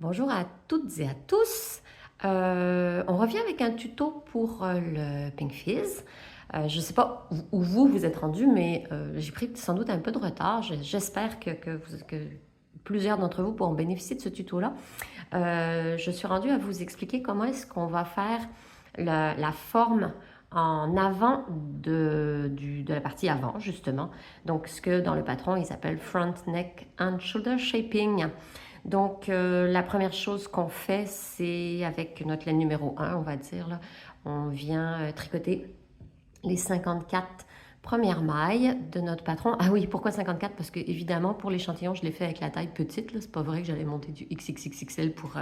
Bonjour à toutes et à tous. On revient avec un tuto pour le Pink Fizz. Je ne sais pas où vous êtes rendu, mais j'ai pris sans doute un peu de retard. J'espère que plusieurs d'entre vous pourront bénéficier de ce tuto-là. Je suis rendue à vous expliquer comment est-ce qu'on va faire la forme en avant de la partie avant, justement. Donc, ce que dans le patron, ils appellent Front Neck and Shoulder Shaping. Donc, la première chose qu'on fait, c'est avec notre laine numéro 1, on va dire, là, on vient tricoter les 54 premières mailles de notre patron. Ah oui, pourquoi 54? Parce que, évidemment, pour l'échantillon, je l'ai fait avec la taille petite. C'est pas vrai que j'allais monter du XXXL pour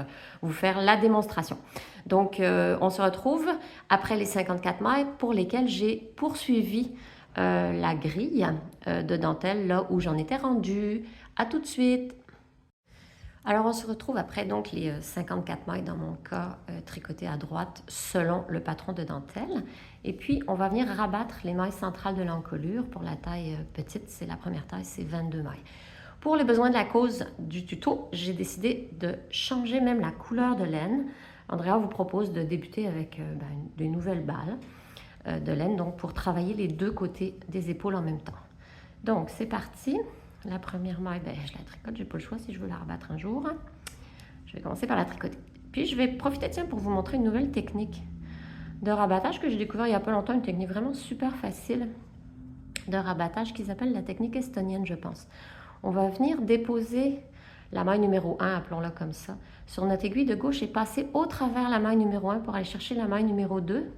vous faire la démonstration. Donc, on se retrouve après les 54 mailles pour lesquelles j'ai poursuivi la grille de dentelle là où j'en étais rendue. À tout de suite! Alors, on se retrouve après donc les 54 mailles dans mon cas tricotées à droite selon le patron de dentelle. Et puis, on va venir rabattre les mailles centrales de l'encolure. Pour la taille petite, c'est la première taille, c'est 22 mailles. Pour les besoins de la cause du tuto, j'ai décidé de changer même la couleur de laine. Andrea vous propose de débuter avec des nouvelles balles de laine, donc pour travailler les deux côtés des épaules en même temps. Donc, c'est parti. La première maille, je la tricote, j'ai pas le choix si je veux la rabattre un jour. Je vais commencer par la tricoter. Puis je vais profiter, tiens, pour vous montrer une nouvelle technique de rabattage que j'ai découvert il y a pas longtemps, une technique vraiment super facile de rabattage qu'ils appellent la technique estonienne, je pense. On va venir déposer la maille numéro 1, appelons-la comme ça, sur notre aiguille de gauche et passer au travers la maille numéro 1 pour aller chercher la maille numéro 2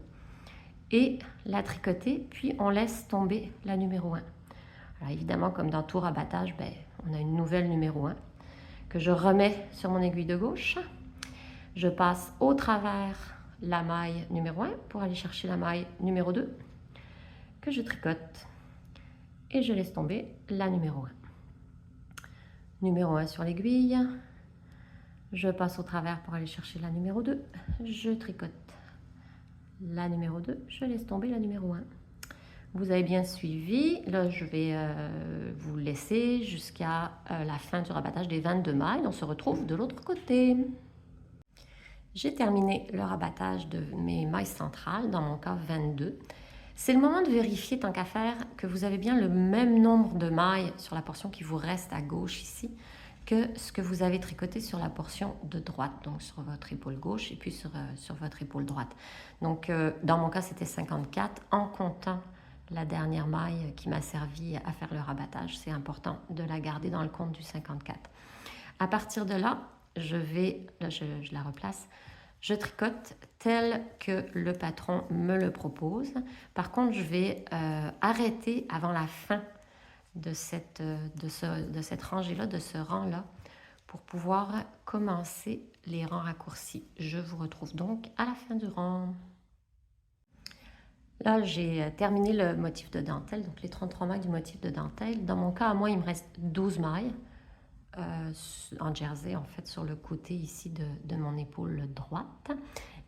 et la tricoter, puis on laisse tomber la numéro 1. Alors évidemment, comme dans tout rabattage, on a une nouvelle numéro 1 que je remets sur mon aiguille de gauche. Je passe au travers la maille numéro 1 pour aller chercher la maille numéro 2 que je tricote. Et je laisse tomber la numéro 1. Numéro 1 sur l'aiguille. Je passe au travers pour aller chercher la numéro 2. Je tricote la numéro 2. Je laisse tomber la numéro 1. Vous avez bien suivi. Là, je vais vous laisser jusqu'à la fin du rabattage des 22 mailles. On se retrouve de l'autre côté. J'ai terminé le rabattage de mes mailles centrales, dans mon cas 22. C'est le moment de vérifier, tant qu'à faire, que vous avez bien le même nombre de mailles sur la portion qui vous reste à gauche ici que ce que vous avez tricoté sur la portion de droite, donc sur votre épaule gauche et puis sur votre épaule droite. Donc, dans mon cas, c'était 54 en comptant la dernière maille qui m'a servi à faire le rabattage. C'est important de la garder dans le compte du 54. À partir de là, je la replace, je tricote tel que le patron me le propose. Par contre, je vais arrêter avant la fin de cette rangée-là, de ce rang-là, pour pouvoir commencer les rangs raccourcis. Je vous retrouve donc à la fin du rang. Là, j'ai terminé le motif de dentelle, donc les 33 mailles du motif de dentelle. Dans mon cas, à moi, il me reste 12 mailles en jersey, en fait, sur le côté ici de mon épaule droite.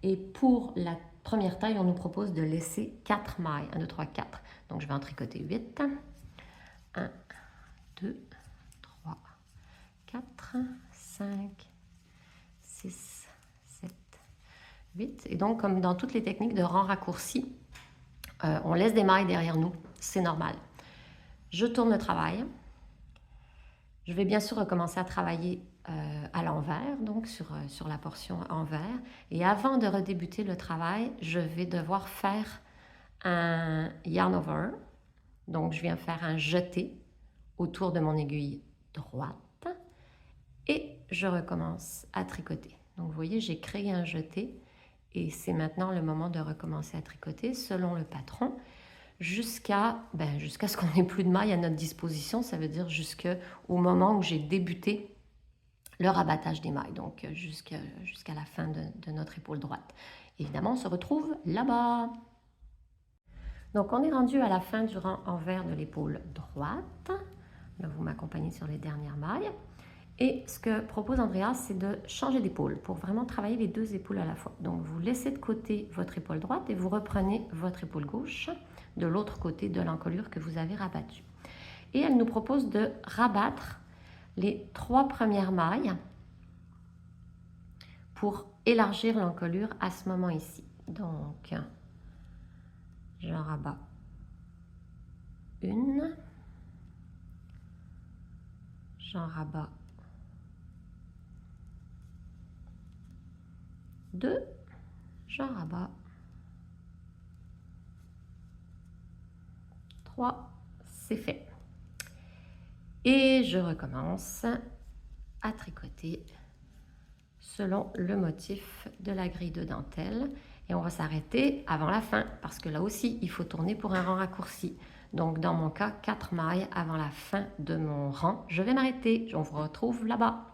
Et pour la première taille, on nous propose de laisser 4 mailles. 1, 2, 3, 4. Donc, je vais en tricoter 8. 1, 2, 3, 4, 5, 6, 7, 8. Et donc, comme dans toutes les techniques de rang raccourci, on laisse des mailles derrière nous, c'est normal. Je tourne le travail. Je vais bien sûr recommencer à travailler à l'envers, donc sur la portion envers. Et avant de redébuter le travail, je vais devoir faire un yarn over. Donc, je viens faire un jeté autour de mon aiguille droite et je recommence à tricoter. Donc, vous voyez, j'ai créé un jeté. Et c'est maintenant le moment de recommencer à tricoter selon le patron jusqu'à ce qu'on n'ait plus de mailles à notre disposition. Ça veut dire jusqu'au moment où j'ai débuté le rabattage des mailles, donc jusqu'à la fin de notre épaule droite. Évidemment, on se retrouve là-bas. Donc, on est rendu à la fin du rang envers de l'épaule droite. Là, vous m'accompagnez sur les dernières mailles. Et ce que propose Andrea, c'est de changer d'épaule pour vraiment travailler les deux épaules à la fois. Donc, vous laissez de côté votre épaule droite et vous reprenez votre épaule gauche de l'autre côté de l'encolure que vous avez rabattue. Et elle nous propose de rabattre les 3 premières mailles pour élargir l'encolure à ce moment ici. Donc, j'en rabats une, j'en rabats deux, j'en rabats trois, c'est fait. Et je recommence à tricoter selon le motif de la grille de dentelle. Et on va s'arrêter avant la fin, parce que là aussi, il faut tourner pour un rang raccourci. Donc, dans mon cas, 4 mailles avant la fin de mon rang. Je vais m'arrêter. On vous retrouve là-bas.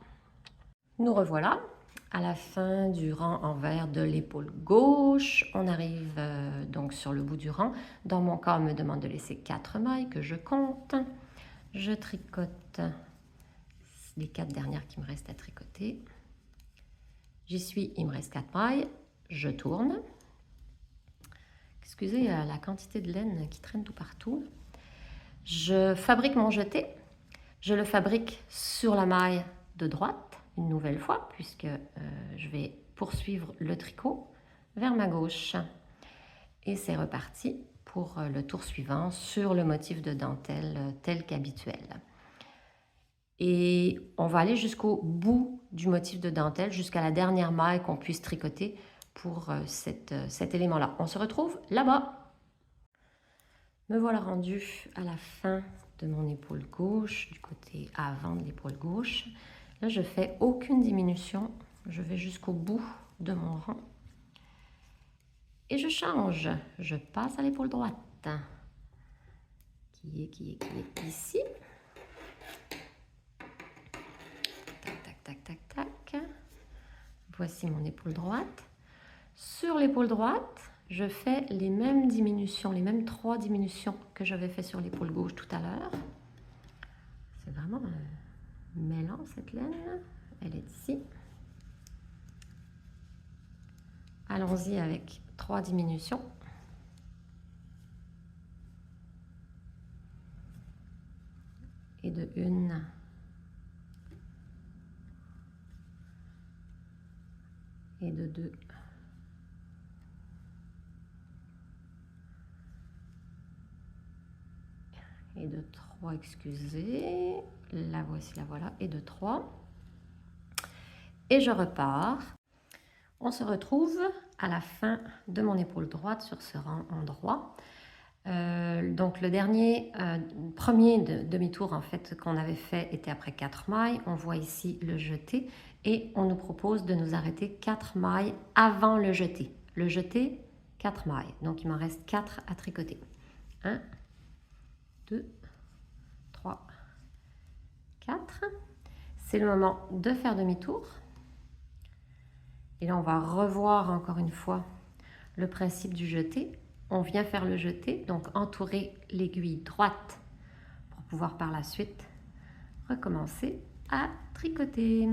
Nous revoilà à la fin du rang envers de l'épaule gauche. On arrive donc sur le bout du rang. Dans mon cas, on me demande de laisser 4 mailles que je compte. Je tricote les 4 dernières qui me restent à tricoter. J'y suis, il me reste 4 mailles. Je tourne. Excusez la quantité de laine qui traîne tout partout. Je fabrique mon jeté. Je le fabrique sur la maille de droite, une nouvelle fois, puisque je vais poursuivre le tricot vers ma gauche. Et c'est reparti pour le tour suivant sur le motif de dentelle tel qu'habituel. Et on va aller jusqu'au bout du motif de dentelle, jusqu'à la dernière maille qu'on puisse tricoter pour cet élément-là. On se retrouve là-bas. Me voilà rendue à la fin de mon épaule gauche, du côté avant de l'épaule gauche. Là, je fais aucune diminution. Je vais jusqu'au bout de mon rang. Et je change. Je passe à l'épaule droite. Qui est ici. Tac, tac, tac, tac, tac. Voici mon épaule droite. Sur l'épaule droite, je fais les mêmes diminutions, les mêmes 3 diminutions que j'avais fait sur l'épaule gauche tout à l'heure. C'est vraiment un mêlant cette laine. Elle est ici. Allons-y avec 3 diminutions. Et de 1. Et de 2. Et de 3, excusez, la voici, la voilà, et de 3. Et je repars. On se retrouve à la fin de mon épaule droite sur ce rang en droit. Donc le premier demi-tour en fait qu'on avait fait était après 4 mailles. On voit ici le jeté et on nous propose de nous arrêter 4 mailles avant le jeté. Le jeté, 4 mailles. Donc il m'en reste 4 à tricoter. 1, 2, 3, 4. C'est le moment de faire demi-tour. Et là, on va revoir encore une fois le principe du jeté. On vient faire le jeté, donc entourer l'aiguille droite pour pouvoir par la suite recommencer à tricoter.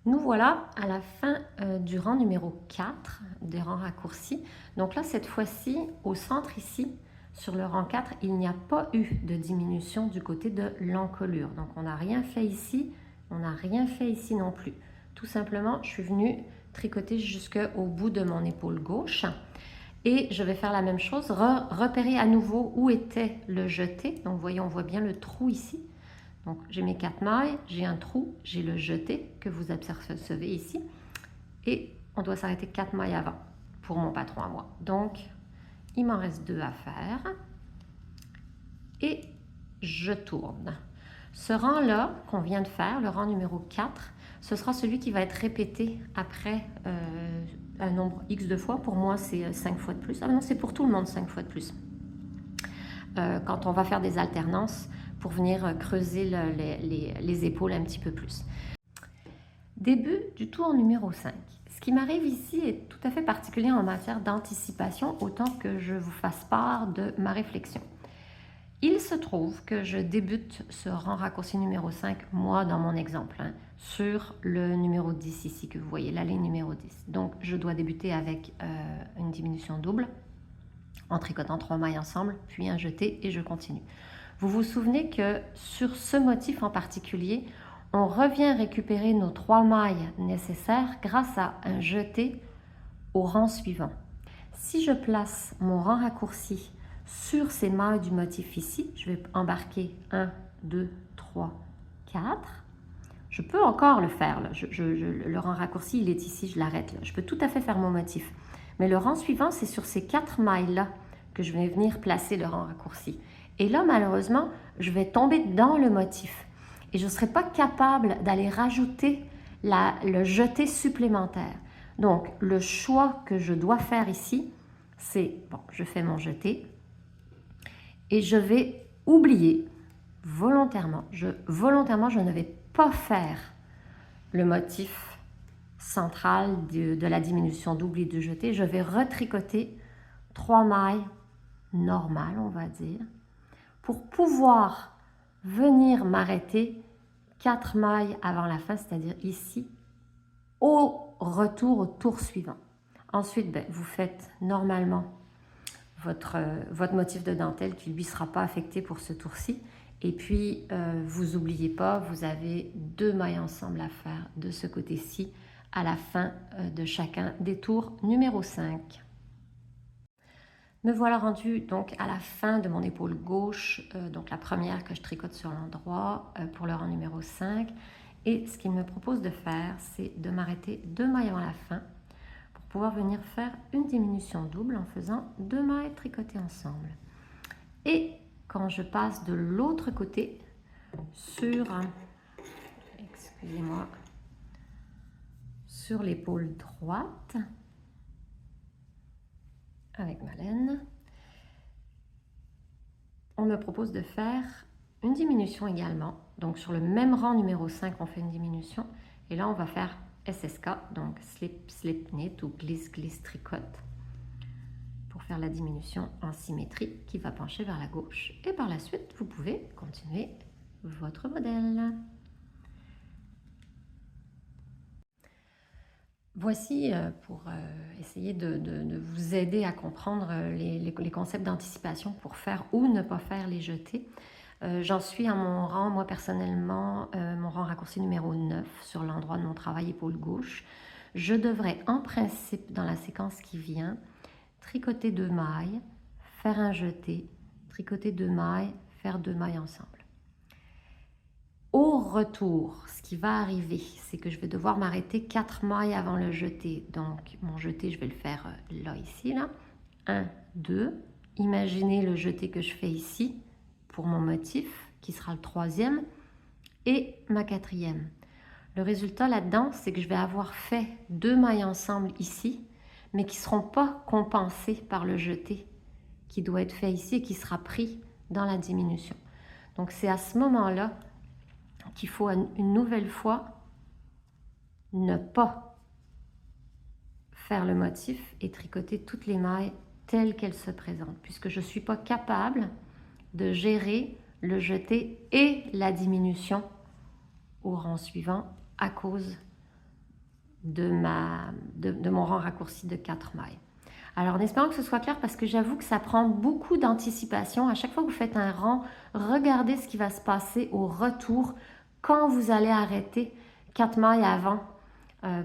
Nous voilà à la fin du rang numéro 4 des rangs raccourcis. Donc là, cette fois-ci, au centre ici, sur le rang 4, il n'y a pas eu de diminution du côté de l'encolure. Donc on n'a rien fait ici, on n'a rien fait ici non plus. Tout simplement, je suis venue tricoter jusqu'au bout de mon épaule gauche. Et je vais faire la même chose, repérer à nouveau où était le jeté. Donc, vous voyez, on voit bien le trou ici. Donc, j'ai mes 4 mailles, j'ai un trou, j'ai le jeté que vous observez ici. Et on doit s'arrêter 4 mailles avant pour mon patron à moi. Donc, il m'en reste 2 à faire. Et je tourne. Ce rang-là qu'on vient de faire, le rang numéro 4, ce sera celui qui va être répété après un nombre X de fois. Pour moi, c'est 5 fois de plus. Ah non, c'est pour tout le monde 5 fois de plus. Quand on va faire des alternances pour venir creuser les épaules un petit peu plus. Début du tour numéro 5. Ce qui m'arrive ici est tout à fait particulier en matière d'anticipation, autant que je vous fasse part de ma réflexion. Il se trouve que je débute ce rang raccourci numéro 5, moi dans mon exemple, sur le numéro 10 ici que vous voyez, la ligne numéro 10. Donc je dois débuter avec une diminution double, en tricotant 3 mailles ensemble, puis un jeté et je continue. Vous vous souvenez que sur ce motif en particulier, on revient récupérer nos 3 mailles nécessaires grâce à un jeté au rang suivant. Si je place mon rang raccourci sur ces mailles du motif ici, je vais embarquer 1, 2, 3, 4. Je peux encore le faire, là. Le rang raccourci, il est ici, je l'arrête là. Je peux tout à fait faire mon motif. Mais le rang suivant, c'est sur ces 4 mailles-là que je vais venir placer le rang raccourci. Et là, malheureusement, je vais tomber dans le motif. Et je ne serai pas capable d'aller rajouter le jeté supplémentaire. Donc, le choix que je dois faire ici, c'est, bon, je fais mon jeté et je vais oublier volontairement, je ne vais pas faire le motif central de la diminution double et du jeté. Je vais retricoter 3 mailles normales, on va dire, pour pouvoir venir m'arrêter 4 mailles avant la fin, c'est-à-dire ici, au retour au tour suivant. Ensuite, ben, vous faites normalement votre motif de dentelle qui lui sera pas affecté pour ce tour-ci. Et puis, vous n'oubliez pas, vous avez 2 mailles ensemble à faire de ce côté-ci à la fin de chacun des tours numéro 5. Me voilà rendue donc à la fin de mon épaule gauche, donc la première que je tricote sur l'endroit pour le rang numéro 5. Et ce qu'il me propose de faire, c'est de m'arrêter 2 mailles avant la fin pour pouvoir venir faire une diminution double en faisant 2 mailles tricotées ensemble. Et quand je passe de l'autre côté sur, excusez-moi, sur l'épaule droite, avec ma laine, on me propose de faire une diminution également. Donc sur le même rang numéro 5, on fait une diminution. Et là, on va faire SSK, donc slip, slip, knit ou glisse, glisse, tricote, pour faire la diminution en symétrie qui va pencher vers la gauche. Et par la suite, vous pouvez continuer votre modèle. Voici pour essayer de vous aider à comprendre les concepts d'anticipation pour faire ou ne pas faire les jetés. J'en suis à mon rang, moi personnellement, mon rang raccourci numéro 9 sur l'endroit de mon travail épaule gauche. Je devrais en principe, dans la séquence qui vient, tricoter 2 mailles, faire un jeté, tricoter 2 mailles, faire 2 mailles ensemble. Au retour, ce qui va arriver, c'est que je vais devoir m'arrêter 4 mailles avant le jeté. Donc, mon jeté, je vais le faire là, ici, là. 1, 2. Imaginez le jeté que je fais ici pour mon motif, qui sera le 3e, et ma 4e. Le résultat là-dedans, c'est que je vais avoir fait 2 mailles ensemble ici, mais qui ne seront pas compensées par le jeté qui doit être fait ici et qui sera pris dans la diminution. Donc, c'est à ce moment-là qu'il faut une nouvelle fois ne pas faire le motif et tricoter toutes les mailles telles qu'elles se présentent, puisque je ne suis pas capable de gérer le jeté et la diminution au rang suivant à cause de mon rang raccourci de 4 mailles. Alors, en espérant que ce soit clair, parce que j'avoue que ça prend beaucoup d'anticipation. À chaque fois que vous faites un rang, regardez ce qui va se passer au retour quand vous allez arrêter 4 mailles avant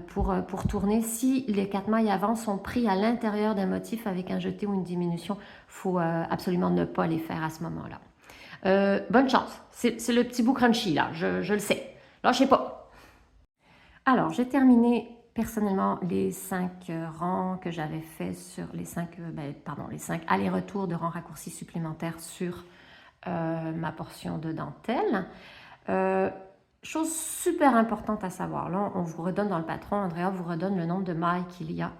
pour tourner. Si les 4 mailles avant sont pris à l'intérieur d'un motif avec un jeté ou une diminution, il faut absolument ne pas les faire à ce moment-là. Bonne chance. C'est le petit bout crunchy, là, je le sais. Lâchez pas. Alors, j'ai terminé personnellement les 5 rangs que j'avais fait sur les 5 allers-retours de rangs raccourcis supplémentaires sur ma portion de dentelle. Chose super importante à savoir, là on vous redonne dans le patron, Andrea vous redonne le nombre de mailles qu'il y a.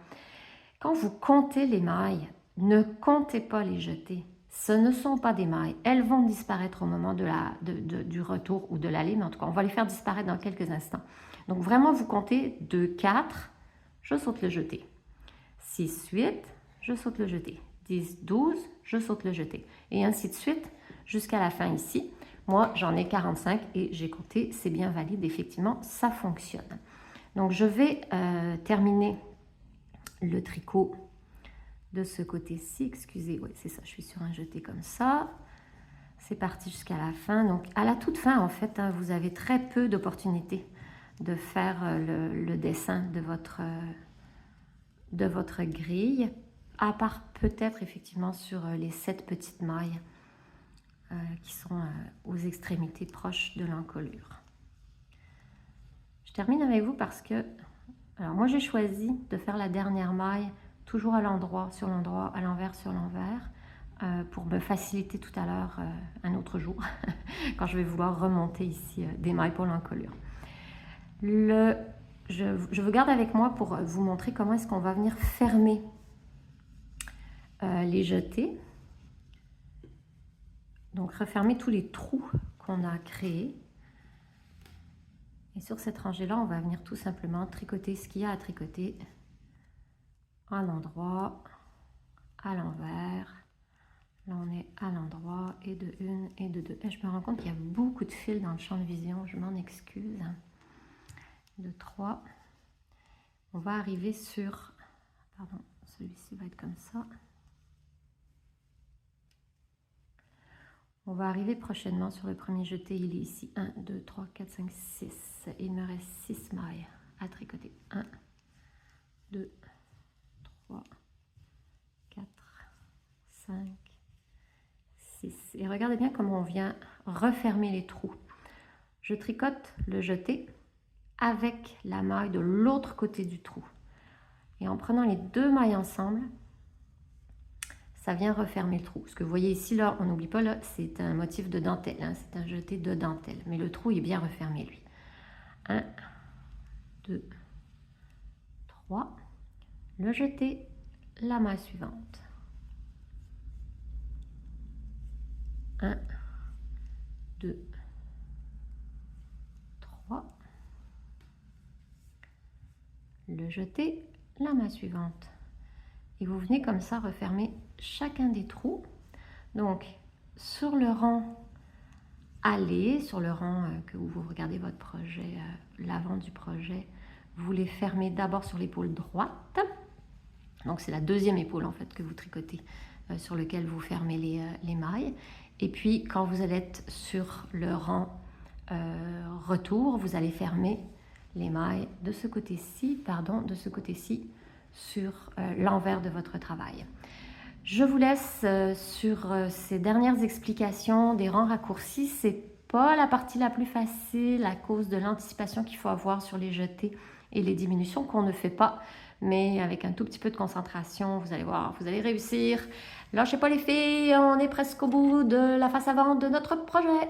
Quand vous comptez les mailles, ne comptez pas les jetés. Ce ne sont pas des mailles. Elles vont disparaître au moment du retour ou de l'aller, mais en tout cas, on va les faire disparaître dans quelques instants. Donc, vraiment, vous comptez 2, 4, je saute le jeté. 6, 8, je saute le jeté. 10, 12, je saute le jeté. Et ainsi de suite, jusqu'à la fin ici. Moi, j'en ai 45 et j'ai compté, c'est bien valide, effectivement, ça fonctionne. Donc, je vais terminer le tricot de ce côté-ci. Excusez, oui, c'est ça, je suis sur un jeté comme ça. C'est parti jusqu'à la fin. Donc, à la toute fin, en fait, hein, vous avez très peu d'opportunités de faire le dessin de votre grille, à part peut-être effectivement sur les 7 petites mailles qui sont aux extrémités proches de l'encolure. Je termine avec vous parce que, alors moi j'ai choisi de faire la dernière maille toujours à l'endroit, sur l'endroit, à l'envers, sur l'envers, pour me faciliter tout à l'heure, un autre jour, quand je vais vouloir remonter ici des mailles pour l'encolure. Je vous garde avec moi pour vous montrer comment est-ce qu'on va venir fermer les jetés. Donc refermer tous les trous qu'on a créés. Et sur cette rangée-là, on va venir tout simplement tricoter ce qu'il y a à tricoter à l'endroit, à l'envers. Là, on est à l'endroit et de une et de deux. Et je me rends compte qu'il y a beaucoup de fils dans le champ de vision. Je m'en excuse. De 3. On va arriver sur... Pardon, celui-ci va être comme ça. On va arriver prochainement sur le premier jeté. Il est ici. 1, 2, 3, 4, 5, 6. Il me reste 6 mailles à tricoter. 1, 2, 3, 4, 5, 6. Et regardez bien comment on vient refermer les trous. Je tricote le jeté avec la maille de l'autre côté du trou. Et en prenant les 2 mailles ensemble, ça vient refermer le trou. Ce que vous voyez ici, là, on n'oublie pas, là, c'est un motif de dentelle, hein, c'est un jeté de dentelle. Mais le trou est bien refermé, lui. 1, 2, 3. Le jeté, la maille suivante. 1, 2, 3. Le jeté, la main suivante. Et vous venez comme ça refermer chacun des trous. Donc, sur le rang aller, sur le rang que vous regardez votre projet, l'avant du projet, vous les fermez d'abord sur l'épaule droite. Donc, c'est la deuxième épaule en fait que vous tricotez, sur lequel vous fermez les mailles. Et puis, quand vous allez être sur le rang retour, vous allez fermer les mailles de ce côté-ci, sur l'envers de votre travail. Je vous laisse sur ces dernières explications des rangs raccourcis. C'est pas la partie la plus facile à cause de l'anticipation qu'il faut avoir sur les jetés et les diminutions qu'on ne fait pas. Mais avec un tout petit peu de concentration, vous allez voir, vous allez réussir. Lâchez pas les filles, on est presque au bout de la face avant de notre projet.